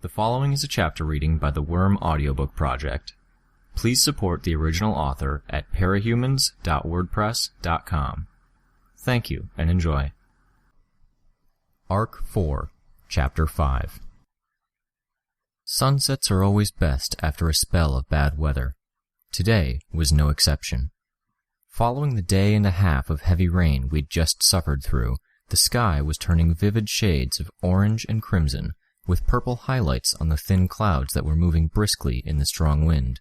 The following is a chapter reading by the Worm Audiobook Project. Please support the original author at parahumans.wordpress.com. Thank you, and enjoy. Arc 4, Chapter 5. Sunsets are always best after a spell of bad weather. Today was no exception. Following the day and a half of heavy rain we'd just suffered through, the sky was turning vivid shades of orange and crimson, with purple highlights on the thin clouds that were moving briskly in the strong wind.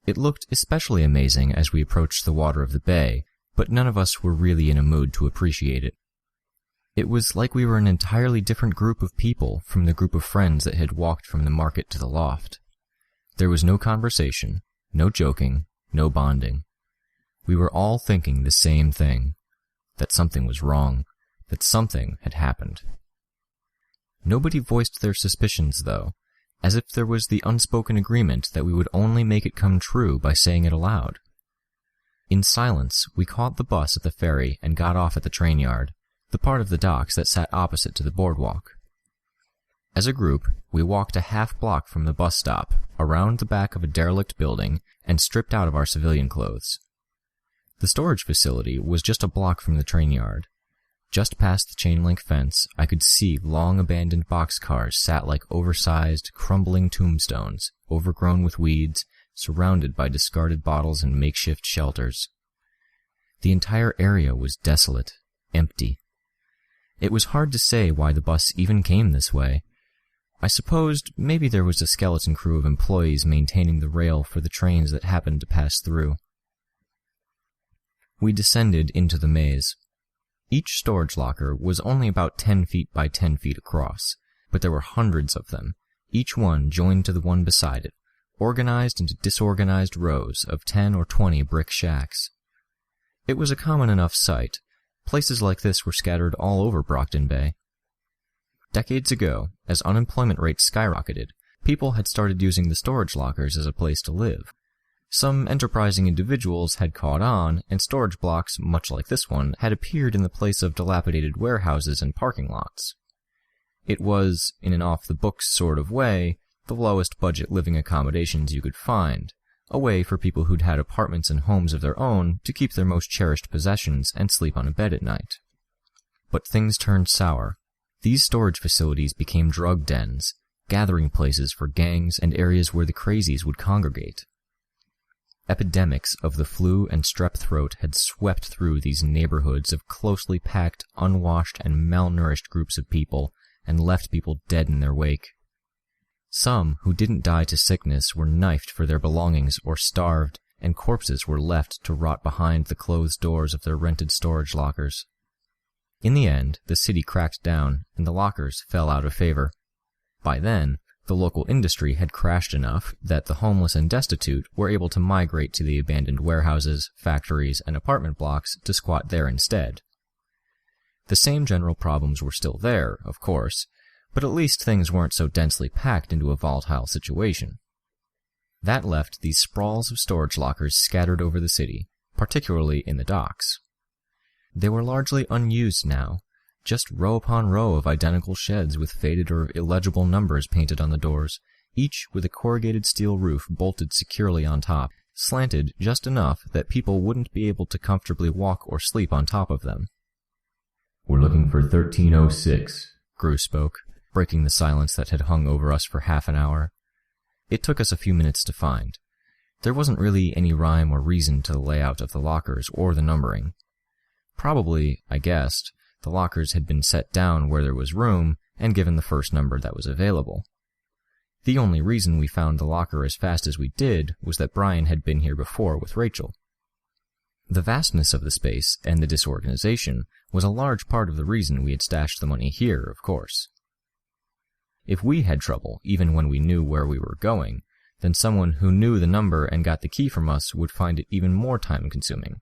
It looked especially amazing as we approached the water of the bay, but none of us were really in a mood to appreciate it. It was like we were an entirely different group of people from the group of friends that had walked from the market to the loft. There was no conversation, no joking, no bonding. We were all thinking the same thing, that something was wrong, that something had happened. Nobody voiced their suspicions, though, as if there was the unspoken agreement that we would only make it come true by saying it aloud. In silence, we caught the bus at the ferry and got off at the train yard, the part of the docks that sat opposite to the boardwalk. As a group, we walked a half-block from the bus stop, around the back of a derelict building, and stripped out of our civilian clothes. The storage facility was just a block from the train yard. Just past the chain-link fence, I could see long-abandoned boxcars sat like oversized, crumbling tombstones, overgrown with weeds, surrounded by discarded bottles and makeshift shelters. The entire area was desolate, empty. It was hard to say why the bus even came this way. I supposed maybe there was a skeleton crew of employees maintaining the rail for the trains that happened to pass through. We descended into the maze. Each storage locker was only about 10 feet by 10 feet across, but there were hundreds of them, each one joined to the one beside it, organized into disorganized rows of 10 or 20 brick shacks. It was a common enough sight. Places like this were scattered all over Brockton Bay. Decades ago, as unemployment rates skyrocketed, people had started using the storage lockers as a place to live. Some enterprising individuals had caught on, and storage blocks, much like this one, had appeared in the place of dilapidated warehouses and parking lots. It was, in an off-the-books sort of way, the lowest-budget living accommodations you could find, a way for people who'd had apartments and homes of their own to keep their most cherished possessions and sleep on a bed at night. But things turned sour. These storage facilities became drug dens, gathering places for gangs and areas where the crazies would congregate. Epidemics of the flu and strep throat had swept through these neighborhoods of closely packed, unwashed, and malnourished groups of people and left people dead in their wake. Some who didn't die to sickness were knifed for their belongings or starved, and corpses were left to rot behind the closed doors of their rented storage lockers. In the end, the city cracked down, and the lockers fell out of favor. By then, the local industry had crashed enough that the homeless and destitute were able to migrate to the abandoned warehouses, factories, and apartment blocks to squat there instead. The same general problems were still there, of course, but at least things weren't so densely packed into a volatile situation. That left these sprawls of storage lockers scattered over the city, particularly in the docks. They were largely unused now, just row upon row of identical sheds with faded or illegible numbers painted on the doors, each with a corrugated steel roof bolted securely on top, slanted just enough that people wouldn't be able to comfortably walk or sleep on top of them. "We're looking for 1306, Gru spoke, breaking the silence that had hung over us for half an hour. It took us a few minutes to find. There wasn't really any rhyme or reason to the layout of the lockers or the numbering. Probably, I guessed, the lockers had been set down where there was room and given the first number that was available. The only reason we found the locker as fast as we did was that Brian had been here before with Rachel. The vastness of the space and the disorganization was a large part of the reason we had stashed the money here, of course. If we had trouble, even when we knew where we were going, then someone who knew the number and got the key from us would find it even more time-consuming.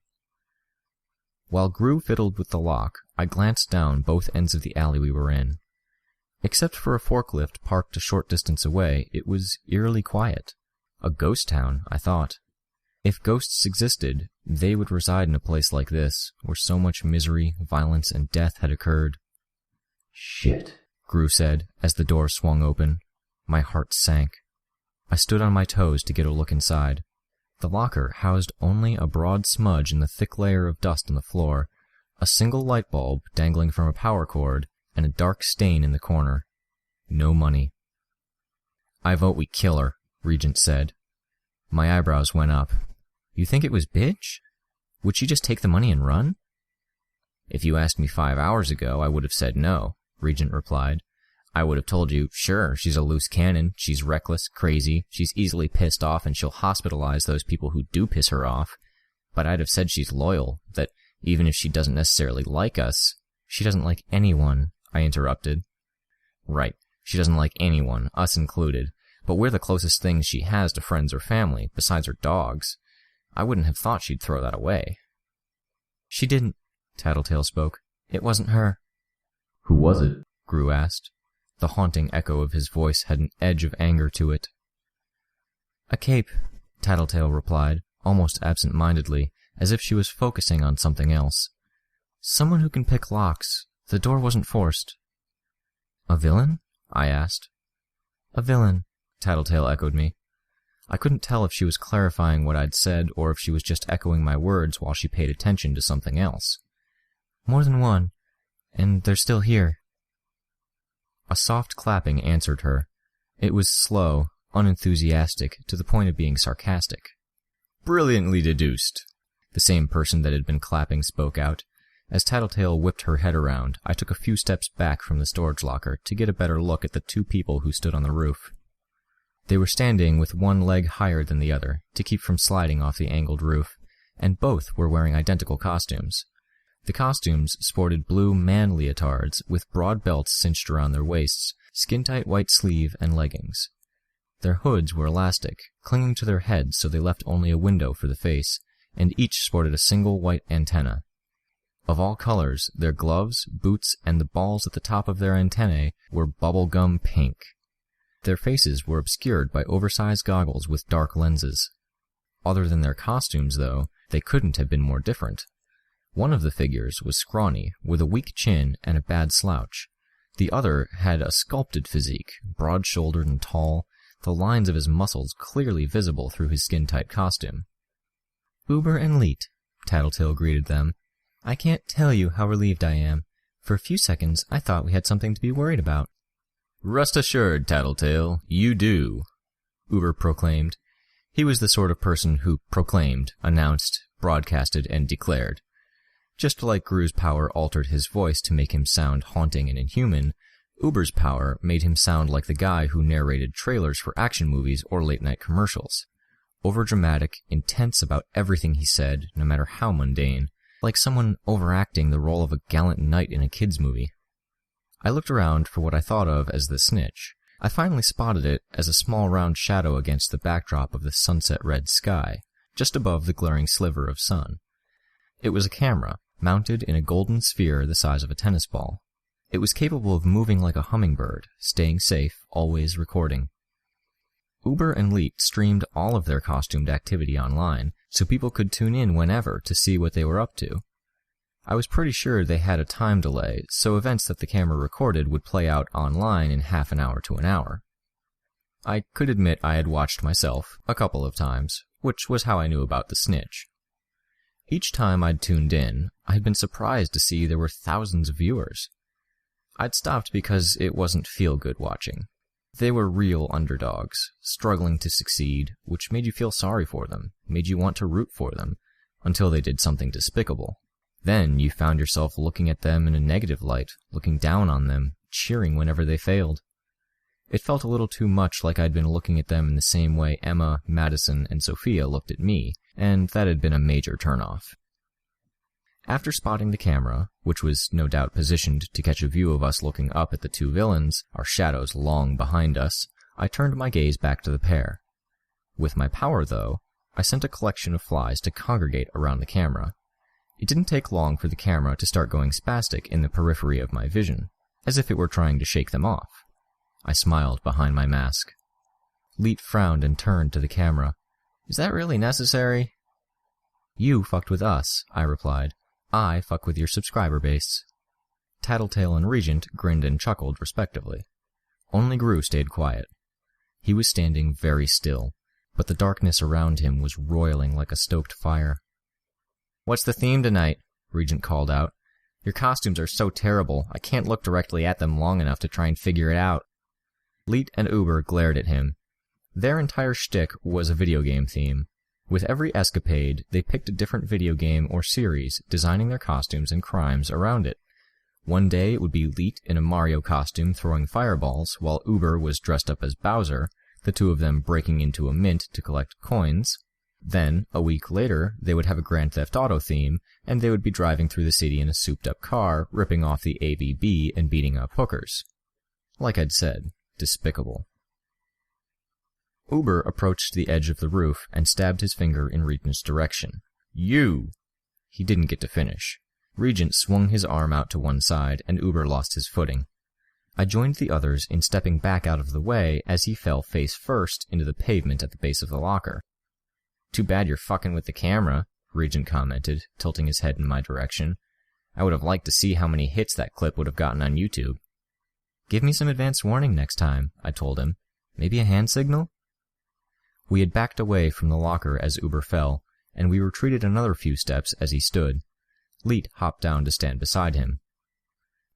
While Gru fiddled with the lock, I glanced down both ends of the alley we were in. Except for a forklift parked a short distance away, it was eerily quiet. A ghost town, I thought. If ghosts existed, they would reside in a place like this, where so much misery, violence, and death had occurred. "Shit," Gru said, as the door swung open. My heart sank. I stood on my toes to get a look inside. The locker housed only a broad smudge in the thick layer of dust on the floor, a single light bulb dangling from a power cord, and a dark stain in the corner. No money. "I vote we kill her," Regent said. My eyebrows went up. "You think it was bitch? Would she just take the money and run?" "If you asked me 5 hours ago, I would have said no," Regent replied. "I would have told you, sure, she's a loose cannon, she's reckless, crazy, she's easily pissed off, and she'll hospitalize those people who do piss her off. But I'd have said she's loyal, that even if she doesn't necessarily like us—" "She doesn't like anyone," I interrupted. "Right, she doesn't like anyone, us included, but we're the closest things she has to friends or family, besides her dogs. I wouldn't have thought she'd throw that away." "She didn't," Tattletale spoke. "It wasn't her." Who was it? Gru asked. The haunting echo of his voice had an edge of anger to it. "A cape," Tattletale replied, almost absent-mindedly, as if she was focusing on something else. "Someone who can pick locks. The door wasn't forced." "A villain?" I asked. "A villain," Tattletale echoed me. I couldn't tell if she was clarifying what I'd said or if she was just echoing my words while she paid attention to something else. "More than one, and they're still here." A soft clapping answered her. It was slow, unenthusiastic, to the point of being sarcastic. "Brilliantly deduced," the same person that had been clapping spoke out. As Tattletale whipped her head around, I took a few steps back from the storage locker to get a better look at the two people who stood on the roof. They were standing with one leg higher than the other, to keep from sliding off the angled roof, and both were wearing identical costumes. The costumes sported blue man leotards with broad belts cinched around their waists, skin-tight white sleeve, and leggings. Their hoods were elastic, clinging to their heads so they left only a window for the face, and each sported a single white antenna. Of all colors, their gloves, boots, and the balls at the top of their antennae were bubblegum pink. Their faces were obscured by oversized goggles with dark lenses. Other than their costumes, though, they couldn't have been more different. One of the figures was scrawny, with a weak chin and a bad slouch. The other had a sculpted physique, broad-shouldered and tall, the lines of his muscles clearly visible through his skin-tight costume. "Uber and Leet," Tattletale greeted them. "I can't tell you how relieved I am. For a few seconds, I thought we had something to be worried about." "Rest assured, Tattletale, you do," Uber proclaimed. He was the sort of person who proclaimed, announced, broadcasted, and declared. Just like Gru's power altered his voice to make him sound haunting and inhuman, Uber's power made him sound like the guy who narrated trailers for action movies or late-night commercials. Overdramatic, intense about everything he said, no matter how mundane, like someone overacting the role of a gallant knight in a kid's movie. I looked around for what I thought of as the snitch. I finally spotted it as a small round shadow against the backdrop of the sunset-red sky, just above the glaring sliver of sun. It was a camera, mounted in a golden sphere the size of a tennis ball. It was capable of moving like a hummingbird, staying safe, always recording. Uber and Leet streamed all of their costumed activity online, so people could tune in whenever to see what they were up to. I was pretty sure they had a time delay, so events that the camera recorded would play out online in half an hour to an hour. I could admit I had watched myself a couple of times, which was how I knew about the snitch. Each time I'd tuned in, I'd been surprised to see there were thousands of viewers. I'd stopped because it wasn't feel-good watching. They were real underdogs, struggling to succeed, which made you feel sorry for them, made you want to root for them, until they did something despicable. Then you found yourself looking at them in a negative light, looking down on them, cheering whenever they failed. It felt a little too much like I'd been looking at them in the same way Emma, Madison, and Sophia looked at me, and that had been a major turnoff. After spotting the camera, which was no doubt positioned to catch a view of us looking up at the two villains, our shadows long behind us, I turned my gaze back to the pair. With my power, though, I sent a collection of flies to congregate around the camera. It didn't take long for the camera to start going spastic in the periphery of my vision, as if it were trying to shake them off. I smiled behind my mask. Leet frowned and turned to the camera. "Is that really necessary?" "You fucked with us," I replied. "I fuck with your subscriber base." Tattletale and Regent grinned and chuckled respectively. Only Gru stayed quiet. He was standing very still, but the darkness around him was roiling like a stoked fire. "What's the theme tonight?" Regent called out. "Your costumes are so terrible, I can't look directly at them long enough to try and figure it out." Leet and Uber glared at him. Their entire shtick was a video game theme. With every escapade, they picked a different video game or series, designing their costumes and crimes around it. One day it would be Leet in a Mario costume throwing fireballs, while Uber was dressed up as Bowser, the two of them breaking into a mint to collect coins. Then, a week later, they would have a Grand Theft Auto theme, and they would be driving through the city in a souped-up car, ripping off the ABB and beating up hookers. Like I'd said, despicable. Uber approached the edge of the roof and stabbed his finger in Regent's direction. "You!" He didn't get to finish. Regent swung his arm out to one side, and Uber lost his footing. I joined the others in stepping back out of the way as he fell face first into the pavement at the base of the locker. "Too bad you're fucking with the camera," Regent commented, tilting his head in my direction. "I would have liked to see how many hits that clip would have gotten on YouTube." "Give me some advance warning next time," I told him. "Maybe a hand signal?" We had backed away from the locker as Uber fell, and we retreated another few steps as he stood. Leet hopped down to stand beside him.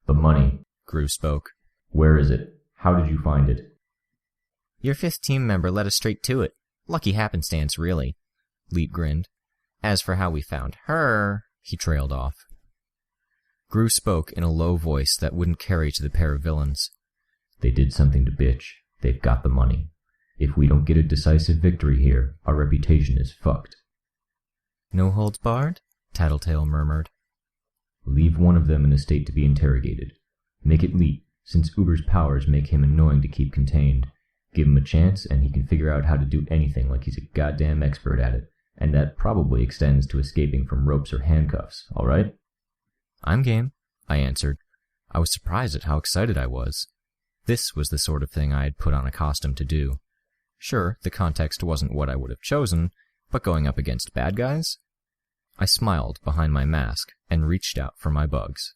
"The money," Gru spoke. "Where is it? How did you find it?" "Your fifth team member led us straight to it. Lucky happenstance, really." Leet grinned. "As for how we found her," he trailed off. Gru spoke in a low voice that wouldn't carry to the pair of villains. "They did something to bitch. They've got the money. If we don't get a decisive victory here, our reputation is fucked." "No holds barred?" Tattletale murmured. "Leave one of them in a state to be interrogated. Make it Leet, since Uber's powers make him annoying to keep contained. Give him a chance, and he can figure out how to do anything like he's a goddamn expert at it, and that probably extends to escaping from ropes or handcuffs, all right?" "I'm game," I answered. I was surprised at how excited I was. This was the sort of thing I had put on a costume to do. Sure, the context wasn't what I would have chosen, but going up against bad guys? I smiled behind my mask and reached out for my bugs.